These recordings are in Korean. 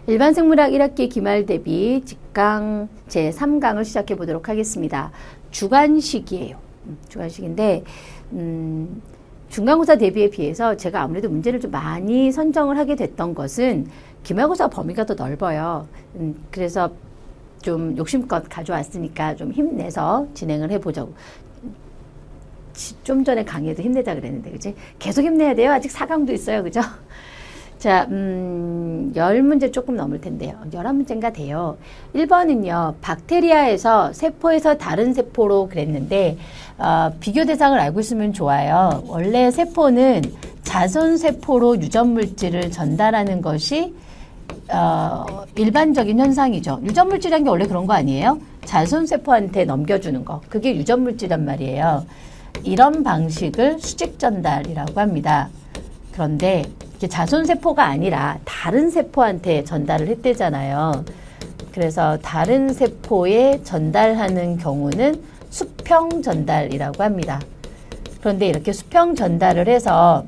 일반 생물학 1학기 기말 대비 직강 제3강을 시작해 보도록 하겠습니다. 주관식이에요. 주관식인데 중간고사 대비에 비해서 제가 아무래도 문제를 좀 많이 선정을 하게 됐던 것은 기말고사 범위가 더 넓어요. 그래서 좀 욕심껏 가져왔으니까 좀 힘내서 진행을 해보자고. 좀 전에 강의에도 힘내자 그랬는데, 그치? 계속 힘내야 돼요. 아직 4강도 있어요. 그죠? 자, 10문제 조금 넘을 텐데요. 11문제인가 돼요. 1번은요, 박테리아에서 세포에서 다른 세포로 그랬는데, 비교 대상을 알고 있으면 좋아요. 원래 세포는 자손세포로 유전물질을 전달하는 것이, 일반적인 현상이죠. 유전물질이란 게 원래 그런 거 아니에요? 자손세포한테 넘겨주는 거. 그게 유전물질이란 말이에요. 이런 방식을 수직전달이라고 합니다. 그런데 이게 자손세포가 아니라 다른 세포한테 전달을 했대잖아요. 그래서 다른 세포에 전달하는 경우는 수평 전달이라고 합니다. 그런데 이렇게 수평 전달을 해서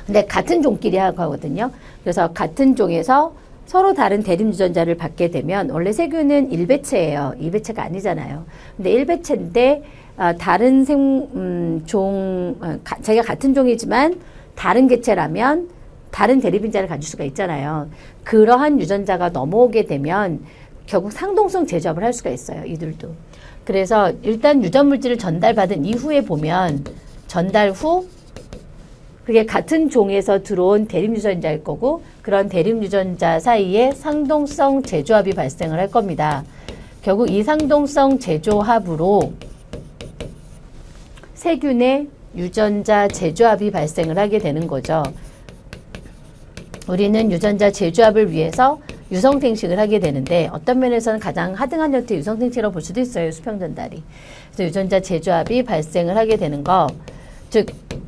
근데 같은 종끼리 하거든요. 그래서 같은 종에서 서로 다른 대립 유전자를 받게 되면 원래 세균은 1배체예요. 2배체가 아니잖아요. 근데 1배체인데 다른 자기가 같은 종이지만 다른 개체라면 다른 대립인자를 가질 수가 있잖아요. 그러한 유전자가 넘어오게 되면 결국 상동성 재조합을 할 수가 있어요. 이들도. 그래서 일단 유전물질을 전달받은 이후에 보면 전달 후 그게 같은 종에서 들어온 대립유전자일 거고 그런 대립유전자 사이에 상동성 재조합이 발생을 할 겁니다. 결국 이 상동성 재조합으로 세균의 유전자 재조합이 발생을 하게 되는 거죠. 우리는 유전자 재조합을 위해서 유성생식을 하게 되는데 어떤 면에서는 가장 하등한 형태의 유성생식이라고 볼 수도 있어요. 수평전달이. 그래서 유전자 재조합이 발생을 하게 되는 거, 즉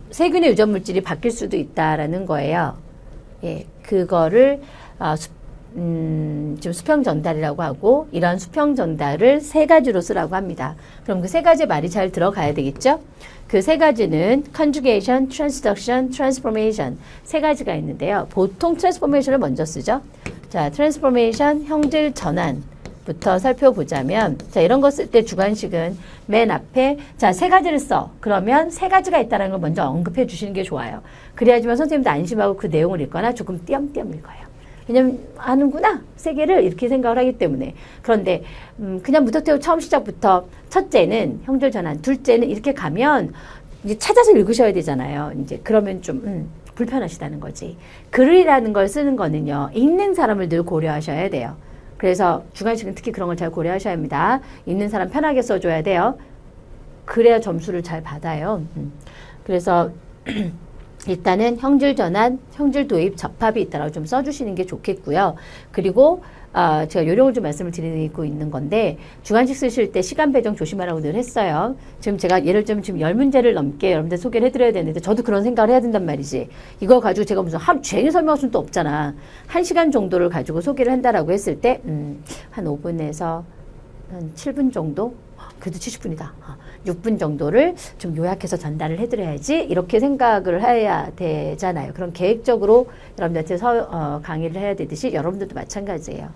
세균의 유전물질이 바뀔 수도 있다라는 거예요. 예, 그거를 지금 수평전달이라고 하고 이런 수평전달을 세 가지로 쓰라고 합니다. 그럼 그 세 가지 말이 잘 들어가야 되겠죠? 그 세 가지는 conjugation, transduction, transformation 세 가지가 있는데요. 보통 transformation을 먼저 쓰죠. 자, transformation, 형질 전환부터 살펴보자면 자, 이런 거 쓸 때 주관식은 맨 앞에 자, 세 가지를 써. 그러면 세 가지가 있다는 걸 먼저 언급해 주시는 게 좋아요. 그래야지만 선생님도 안심하고 그 내용을 읽거나 조금 띄엄띄엄 읽어요. 왜냐면 아는구나 세 개를 이렇게 생각을 하기 때문에. 그런데 그냥 무턱대고 처음 시작부터 첫째는 형질 전환, 둘째는 이렇게 가면 이제 찾아서 읽으셔야 되잖아요. 이제 그러면 좀 불편하시다는 거지. 글이라는 걸 쓰는 거는요, 읽는 사람을 늘 고려하셔야 돼요. 그래서 주관식은 특히 그런 걸 잘 고려하셔야 합니다. 읽는 사람 편하게 써줘야 돼요. 그래야 점수를 잘 받아요. 그래서 일단은 형질 전환, 형질 도입, 접합이 있다라고 좀 써주시는 게 좋겠고요. 그리고 제가 요령을 좀 말씀을 드리고 있는 건데 주관식 쓰실 때 시간 배정 조심하라고 늘 했어요. 지금 제가 예를 들면 지금 10문제를 넘게 여러분들 소개를 해드려야 되는데 저도 그런 생각을 해야 된단 말이지. 이거 가지고 제가 무슨 하루 종일 설명할 수는 또 없잖아. 1시간 정도를 가지고 소개를 한다라고 했을 때 한 5분에서 한 7분 정도? 그래도 70분이다. 6분 정도를 좀 요약해서 전달을 해드려야지 이렇게 생각을 해야 되잖아요. 그럼 계획적으로 여러분들한테 강의를 해야 되듯이 여러분들도 마찬가지예요.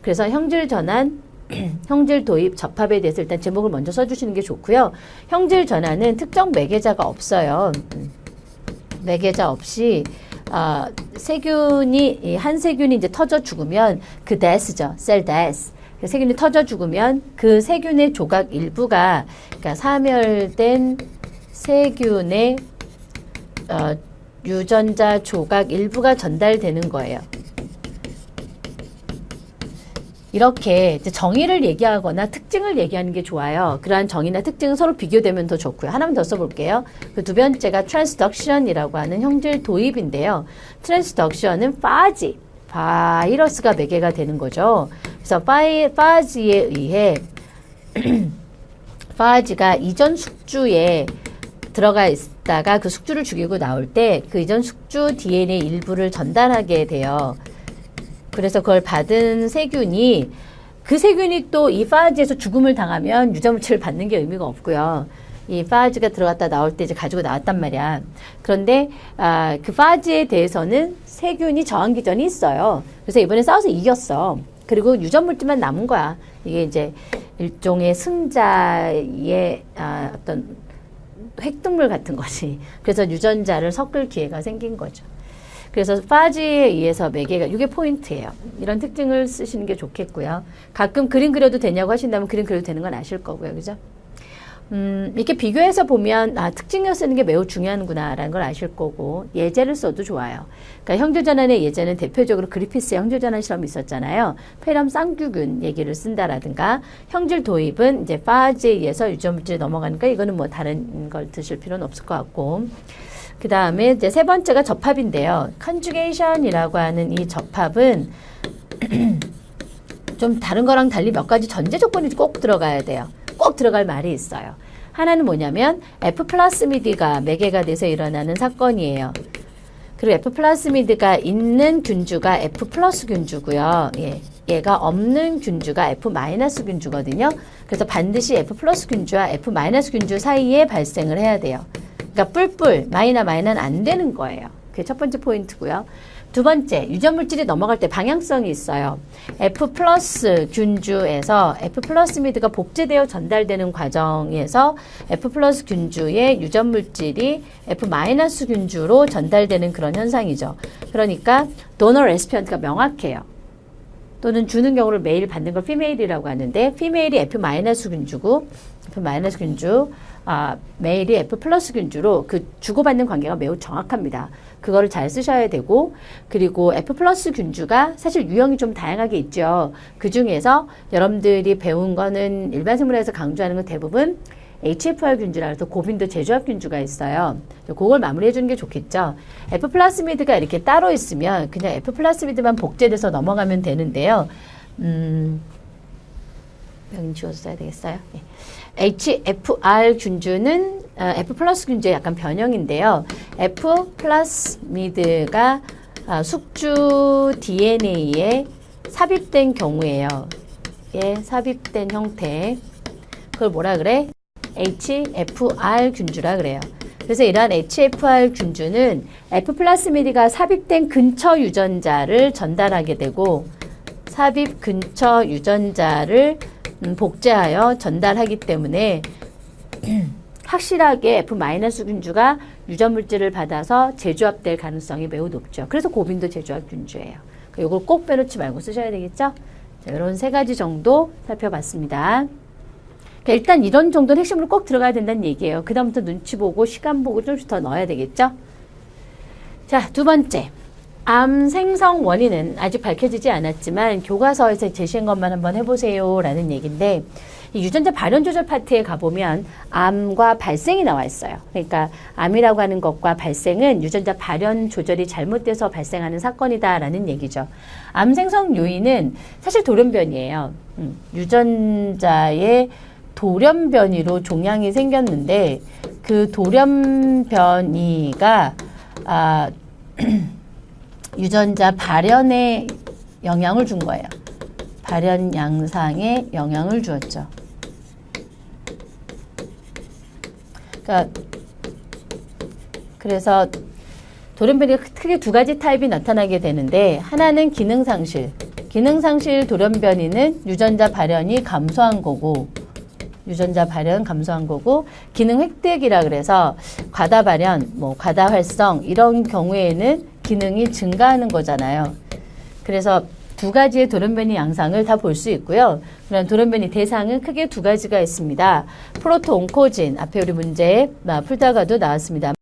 그래서 형질 전환, 형질 도입, 접합에 대해서 일단 제목을 먼저 써주시는 게 좋고요. 형질 전환은 특정 매개자가 없어요. 매개자 없이 세균이 한 세균이 이제 터져 죽으면 그 death죠. cell death. 세균이 터져 죽으면 그 세균의 조각 일부가 그러니까 사멸된 세균의 유전자 조각 일부가 전달되는 거예요. 이렇게 이제 정의를 얘기하거나 특징을 얘기하는 게 좋아요. 그러한 정의나 특징은 서로 비교되면 더 좋고요. 하나만 더 써볼게요. 그 두 번째가 transduction이라고 하는 형질 도입인데요. transduction은 바이러스가 매개가 되는 거죠. 그래서 파지에 의해 파지가 이전 숙주에 들어가 있다가 그 숙주를 죽이고 나올 때 그 이전 숙주 DNA 일부를 전달하게 돼요. 그래서 그걸 받은 세균이 그 세균이 또 이 파지에서 죽음을 당하면 유전물질을 받는 게 의미가 없고요. 이 파즈가 들어갔다 나올 때 이제 가지고 나왔단 말이야. 그런데 그 파즈에 대해서는 세균이 저항기전이 있어요. 그래서 이번에 싸워서 이겼어. 그리고 유전물질만 남은 거야. 이게 이제 일종의 승자의 어떤 획득물 같은 거지. 그래서 유전자를 섞을 기회가 생긴 거죠. 그래서 파지에 의해서 매개가, 이게 포인트예요. 이런 특징을 쓰시는 게 좋겠고요. 가끔 그림 그려도 되냐고 하신다면 그림 그려도 되는 건 아실 거고요. 그죠? 이렇게 비교해서 보면 특징을 쓰는 게 매우 중요하구나라는 걸 아실 거고, 예제를 써도 좋아요. 그러니까 형조전환의 예제는 대표적으로 그리피스의 형조전환 실험이 있었잖아요. 폐렴 쌍규균 얘기를 쓴다라든가, 형질 도입은 이제 파지에 의해서 유전물질이 넘어가니까 이거는 뭐 다른 걸 드실 필요는 없을 것 같고, 그 다음에 이제 세 번째가 접합인데요. 컨주게이션이라고 하는 이 접합은 좀 다른 거랑 달리 몇 가지 전제 조건이 꼭 들어가야 돼요. 꼭 들어갈 말이 있어요. 하나는 뭐냐면 F 플라스미드가 매개가 돼서 일어나는 사건이에요. 그리고 F 플라스미드가 있는 균주가 F 플러스 균주고요. 얘가 없는 균주가 F 마이너스 균주거든요. 그래서 반드시 F 플러스 균주와 F 마이너스 균주 사이에 발생을 해야 돼요. 그러니까 뿔뿔, 마이너는 안 되는 거예요. 그게 첫 번째 포인트고요. 두 번째, 유전물질이 넘어갈 때 방향성이 있어요. F 플러스 균주에서 F 플러스미드가 복제되어 전달되는 과정에서 F 플러스 균주의 유전물질이 F 마이너스 균주로 전달되는 그런 현상이죠. 그러니까 도너 레시피언트가 명확해요. 또는 주는 경우를 메일 받는 걸 피메일이라고 하는데, 피메일이 F 마이너스 균주고 F 마이너스 균주, 메일이 F 플러스 균주로 그 주고받는 관계가 매우 정확합니다. 그거를 잘 쓰셔야 되고, 그리고 F 플러스 균주가 사실 유형이 좀 다양하게 있죠. 그 중에서 여러분들이 배운 거는 일반 생물학에서 강조하는 건 대부분 HFR 균주라 해서 고빈도 제조합 균주가 있어요. 그걸 마무리해 주는 게 좋겠죠. F 플라스미드가 이렇게 따로 있으면 그냥 F 플라스미드만 복제돼서 넘어가면 되는데요. 여기 지워서 써야 되겠어요. 네. HFR 균주는 F 플러스 균주의 약간 변형인데요. F 플라스미드가 숙주 DNA에 삽입된 경우에요. 예, 삽입된 형태. 그걸 뭐라 그래? HFR 균주라 그래요. 그래서 이러한 HFR 균주는 F 플라스미드가 삽입된 근처 유전자를 전달하게 되고, 삽입 근처 유전자를 복제하여 전달하기 때문에 확실하게 F 마이너스 균주가 유전물질을 받아서 재조합될 가능성이 매우 높죠. 그래서 고빈도 재조합 균주예요. 이걸 꼭 빼놓지 말고 쓰셔야 되겠죠? 자, 이런 세 가지 정도 살펴봤습니다. 일단 이런 정도는 핵심으로 꼭 들어가야 된다는 얘기예요. 그 다음부터 눈치 보고 시간 보고 좀씩 더 넣어야 되겠죠? 자, 두 번째. 암 생성 원인은 아직 밝혀지지 않았지만 교과서에서 제시한 것만 한번 해보세요 라는 얘기인데, 이 유전자 발현 조절 파트에 가보면 암과 발생이 나와 있어요. 그러니까 암이라고 하는 것과 발생은 유전자 발현 조절이 잘못돼서 발생하는 사건이다 라는 얘기죠. 암 생성 요인은 사실 돌연변이에요. 유전자의 돌연변이로 종양이 생겼는데, 그 돌연변이가 유전자 발현에 영향을 준 거예요. 발현 양상에 영향을 주었죠. 그래서 돌연변이가 크게 두 가지 타입이 나타나게 되는데, 하나는 기능상실. 기능상실 돌연변이는 유전자 발현이 감소한 거고, 기능 획득이라 그래서 과다 발현, 과다 활성 이런 경우에는 기능이 증가하는 거잖아요. 그래서 두 가지의 돌연변이 양상을 다 볼 수 있고요. 그런 돌연변이 대상은 크게 두 가지가 있습니다. 프로토온코진, 앞에 우리 문제 풀다가도 나왔습니다.